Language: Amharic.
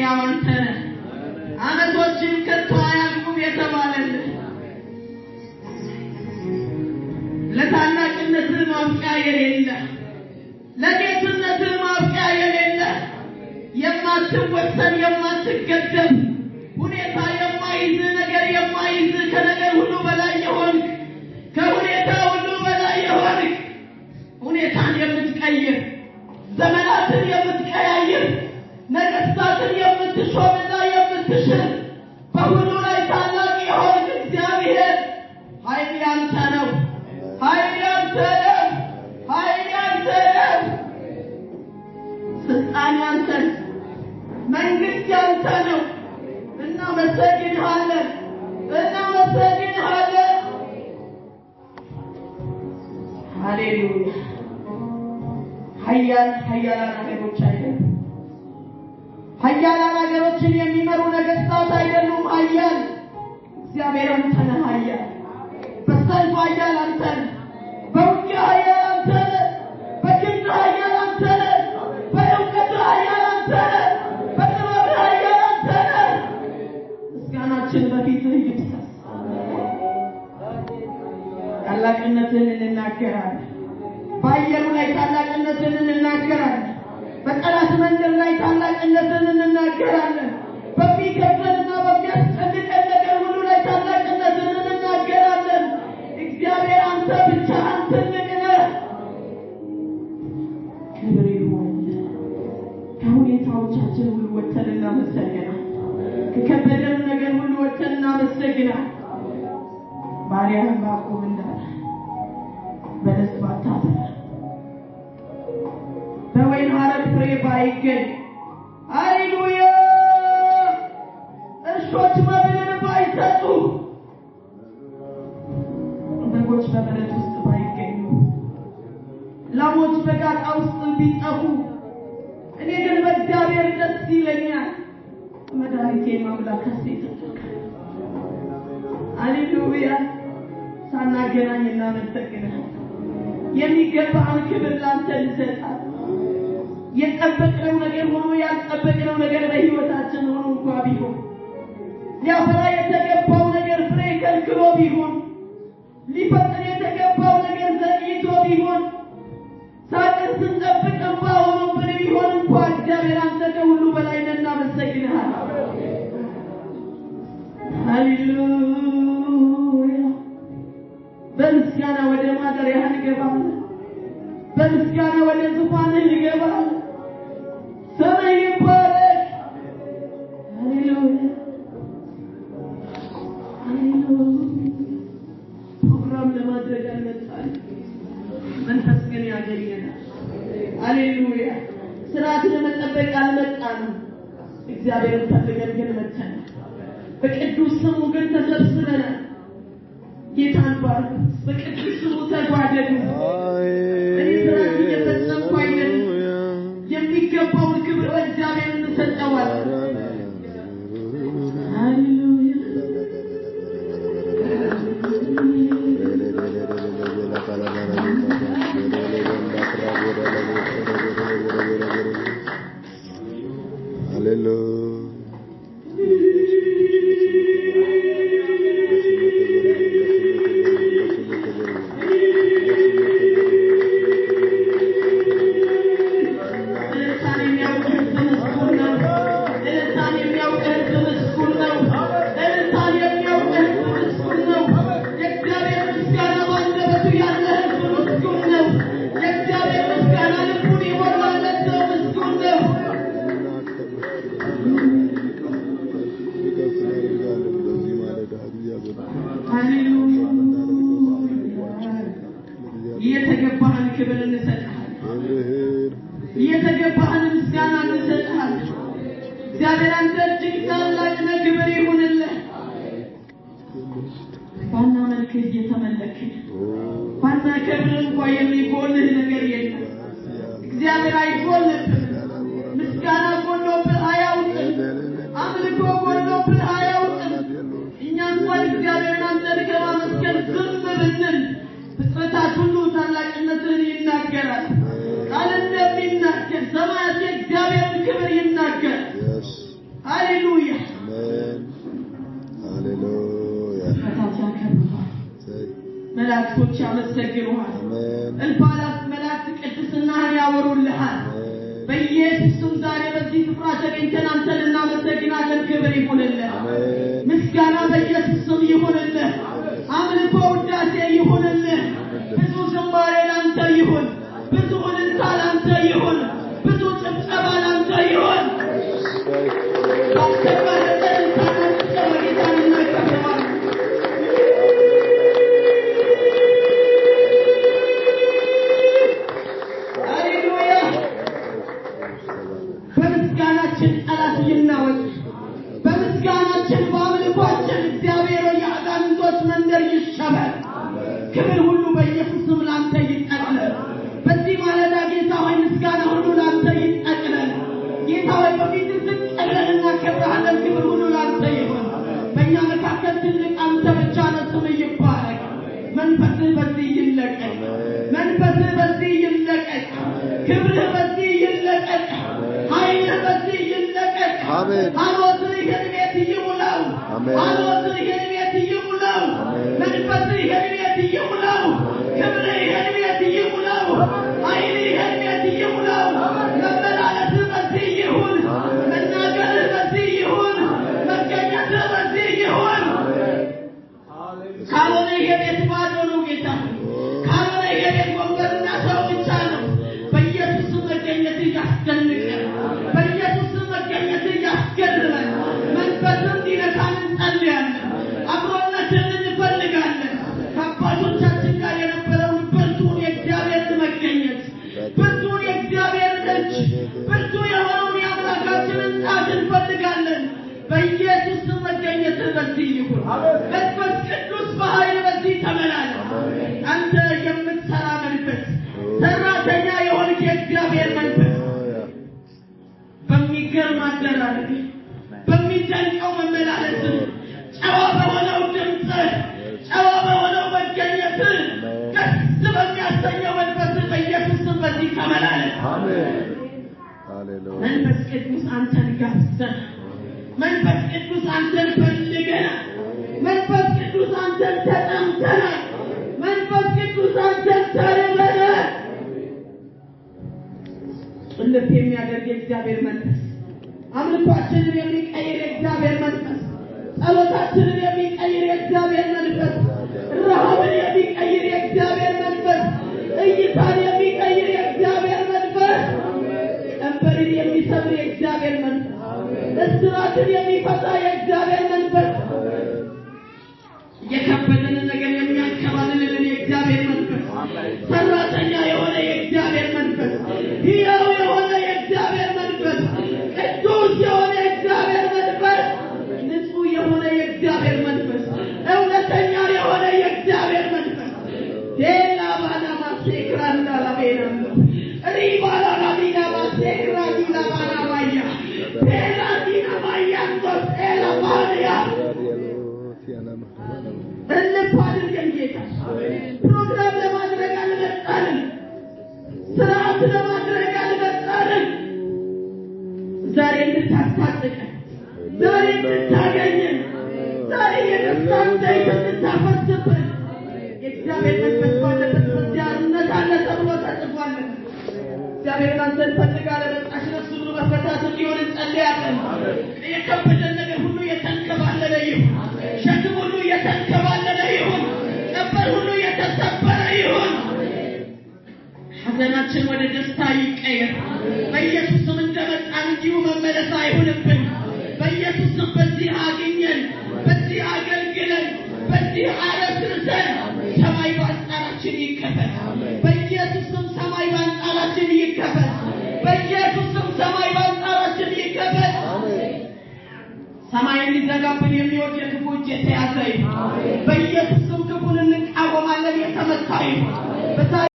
ሕያው አንተ ነህ ዓመቶችን ከቶ አያልቁም የተባለልህ ለታላቅነትህ ማብቂያ የሌለ ለጌትነትህ ማብቂያ የሌለ የማትወሰን የማትገደብ ሁኔታ የማይዝ ነገር የማይዝ ከነገር ሁሉ በላይ የሆንክ ከሁኔታ ሁሉ በላይ የሆንክ ሁኔታን የምትቀይር ዘመናትን የምትቀያይር ነገስታትን የምትሾምና የምትሽር በሁሉ ላይ ታላቅ የሆንክ እግዚአብሔር ኃይል ያንተ ነው ኃይል ያንተ ነው ኃይል ያንተ ነው ስልጣን ያንተ መንግስት ያንተ ነው እናመሰግንሃለን ሃሌሉያ ኃያላን ሀገሮች አይደሉም ኃያላን ሀገሮችን የሚመሩ ነገስታት አይደሉም ኃያል እግዚአብሔር አንተ ነህ ኃያል በሰልፍ ኃያል አንተ ነህ በውጊያ ኃያል አንተ ነህ በክንድ ኃያል አንተ ነህ በእውቀት ኃያል አንተ ነህ በጥበብ ኃያል አንተ ነህ ምስጋናችን በፊትህ ይብዛል ታላቅነትህን እንናገራለን በአየሩ ላይ ታላቅነትህን እንናገራለን በጠላት መንደር ላይ ታላቅነትህን እንናገራለን በሚከብደንና በሚያስጨንቀን ነገር ሁሉ ላይ ታላቅነትህን እንናገራለን እግዚአብሔር አንተ ብቻህን ትልቅ ነህ ክብር ይሁንልህ ከሁኔታዎቻችን ሁሉ ወጥተን እናመሰግናለን ከከበደን ነገር ሁሉ ወጥተን እናመሰግናለን ባሪያህን ባቆም እንዳለ በደስ ባታፈር በወይን ሐረግ ፍሬ ባይገኝ ሃሌሉያ እርሾች መብልን ባይሰጡ በጎች በበረት ውስጥ ባይገኙ ላሞች በጋጣ ውስጥ ቢጠፉ እኔ ግን በእግዚአብሔር ደስ ይለኛል መድኃኒቴ ማምላክ ሐሴት አደርጋለሁ ሃሌሉያ ሳናገናኝ እናመሰግናለን የሚገባህን ክብር ላንተ እንሰጣለን የጠበቅነው ነገር ሆኖ ያልጠበቅነው ነገር በሕይወታችን ሆኖ እንኳን ቢሆን ሊያፈራ የተገባው ነገር ፍሬ ከልክሎ ቢሆን ሊፈጠር የተገባው ነገር ዘግይቶ ቢሆን ሳጥን ስንጠብቅ እንባ ሆኖብን ቢሆን እንኳን እግዚአብሔር አንተ ከሁሉ በላይ ነህ እናመሰግንሃለን ሃሌሉያ በምስጋና ወደ ማደሪያህ እንገባለን በምስጋና ወደ ዙፋንህ እንገባለን ስምህ ይባረክ ሃሌሉያ ፕሮግራም ለማድረግ አልመጣንም መንፈስ ግን ያገኘናል ሃሌሉያ ስርዓት ለመጠበቅ አልመጣንም እግዚአብሔርን ፈልገን ግን መጥተናል በቅዱስ ስሙ ግን ተሰብስበናል ጌታን ባርክ በቅዱስ ስሙ ተጓደዱ እኔ ስርዓት እየፈጸምኩ አይደለም የሚገባውን ክብር ለእግዚአብሔር እንሰጠዋለን ሃሌሉያ ሃሌሉያ የተገባህን ክብር እንሰጥሃለን የተገባህን ምስጋና እንሰጥሃለን እግዚአብሔር አንተ እጅግ ታላቅ ነህ ክብር ይሁንልህ ባና መልክ እየተመለክ ባና ክብር እንኳን የሚጎልህ ነገር የለም እግዚአብሔር አይጎልብህም ምስጋና ጎሎብህ አያውቅም አምልኮ ጎሎብህ አያውቅም እኛ እንኳን እግዚአብሔርን አንተን ከማመስገን ዝም ብንል ፍጥረታት ሁሉ ታላቅነትህን ይናገራል ቃል እንደሚናገር ሰማያት የእግዚአብሔርን ክብር ይናገራል ሃሌሉያ አሜን ሃሌሉያ መላእክቶች ያመሰግኑሃል አሜን እንባላት መላእክት ቅድስናህን ያወሩልሃል በኢየሱስም ዛሬ በዚህ ስፍራ ተገኝተን አንተን እናመሰግናለን ክብር ይሁንልህ ምስጋና በኢየሱስም ይሁንልህ አምልኮ ውዳሴ ይሁንልህ ብዙ ዝማሬ ላንተ ይሁን ብዙ እልልታ ላንተ ይሁን ብዙ ጭብጨባ ላንተ ይሁን በምስጋናችን ጠላት ይናወጥ በምስጋናችን በአምልኳችን እግዚአብሔር የአጋንንቶች መንደር ይሸበር ክብር ሁሉ በኢየሱስም ላንተ ይጠቅለል በዚህ ማለዳ ጌታ ሆይ ምስጋና ሁሉ ላንተ ይጠቅለል ጌታ ሆይ በፊትህ ዝቅ ብለንና ከብረሃለን ክብር ሁሉ ላንተ ይሁን በእኛ መካከል ትልቅ አንተ ብቻ ነህ ስምህ ይባረክ መንፈስህ በዚህ ይለቀቅ መንፈስህ በዚህ ይለቀቅ ክብርህ በዚህ ይለቀቅ ኃይልህ በዚህ ይለቀቅ ሐሞትህ ይህን ቤት ይሙላው ሐሞትህ ይህን ቤት ይሙላው መንፈስህ ይህን ቤት ይሙላው ክብርህ ይህን ቤት ይሙላው ኃይልህ ይህን ቤት ይሙላው መመላለስህ በዚህ ይሁን መናገርህ በዚህ ይሁን መገኘትህ በዚህ ይሁን ካልሆነ ይሄ ቤት ባዶ ነው ጌታ ካልሆነ ይሄ ቤት ወንበርና ሰው ብቻ ነው በኢየሱስ መገኘትህ ያስደንቀን በኢየሱስ መገኘትህ ያስገርመን መንፈስህ እንዲነካን እንጸልያለን አብሮነትን እንፈልጋለን ከአባቶቻችን ጋር የነበረውን ብርቱን የእግዚአብሔር መገኘት ብርቱን የእግዚአብሔር እጅ ብርቱ የሆነውን የአምላካችንን ጣት እንፈልጋለን በኢየሱስ መገኘትህ በዚህ ይሁን መንፈስ ቅዱስ በኃይል በዚህ ተመላለስ አንተ የምትሰራ መንፈስ ሰራተኛ የሆንክ የእግዚአብሔር መንፈስ በሚገርም አደራረግ በሚደንቀው መመላለስ ጨዋ በሆነው ድምፅህ ጨዋ በሆነው መገኘትህ ደስ በሚያሰኘው መንፈስ በኢየሱስ በዚህ ተመላለስ መንፈስ ቅዱስ አንተን ጋብዘን መንፈስ ቅዱስ አንተን ፈልገናል መንፈስ ቅዱስ አንተን ተጠምተናል መንፈስ ቅዱስ አንተን ተርበናል ልብ የሚያደርግ የእግዚአብሔር መንፈስ አምልኳችንን የሚቀይር የእግዚአብሔር መንፈስ ጸሎታችንን የሚቀይር የእግዚአብሔር መንፈስ ረሃብን የሚቀይር የእግዚአብሔር መንፈስ እይታን የሚቀይር የእግዚአብሔር መንፈስ ቀንበርን የሚሰብር የእግዚአብሔር መንፈስ እስራትን የሚፈታ የእግዚአብሔር መንፈስ የከበደንን ነገር የሚያንከባልልን የእግዚአብሔር መንፈስ ሰራተኛ የሆነ የእግዚአብሔር መንፈስ ሕያው የሆነ የእግዚአብሔር መንፈስ ቅዱስ የሆነ የእግዚአብሔር መንፈስ ንጹህ የሆነ የእግዚአብሔር መንፈስ እውነተኛ የሆነ የእግዚአብሔር መንፈስ ዴላ ባና ማሴክራንዳ ላቤና ሪባላ ላቢና ማሴክራንዳ ባና ማያ ዴላ ዲና ማያንቶስ ኤላ ባንያ እልፍ አድርገን ጌታ ፕሮግራም ለማድረግ አልመጣንም ስርዓት ለማድረግ አልመጣንም ዛሬ እንድታስታጥቀን ዛሬ እንድታገኘን ዛሬ የደስታን ዘይት እንድታፈስብን የእግዚአብሔር መንፈስ ባለበት በዚያ እምነት አለ ተብሎ ተጽፏል እግዚአብሔር አንተን ፈልጋለህ በቃሽ ነፍስ ሁሉ መፈታት እንዲሆን እንጸልያለን የከበደን ነገር ሁሉ የተንከባለለ ይሁን ሸክም ሁሉ የተንከባለለ ይሁን ቀንበር ሁሉ የተሰበረ ይሁን ሐዘናችን ወደ ደስታ ይቀየር በኢየሱስም እንደመጣን እንዲሁ መመለስ አይሁንብን በኢየሱስም በዚህ አግኘን በዚህ አገልግለን በዚህ አረስርሰን ሰማይ በአንጻራችን ይከፈት በኢየሱስም ሰማይ በአንጻራችን ይከፈት በኢየሱስም ሰማይ በአንጻራችን ይከፈት ሰማይን ሊዘጋብን የሚወድ የክፉ እጅ የተያዘ ይሁን በኢየሱስም ክፉን እንቃወማለን የተመታ ይሁን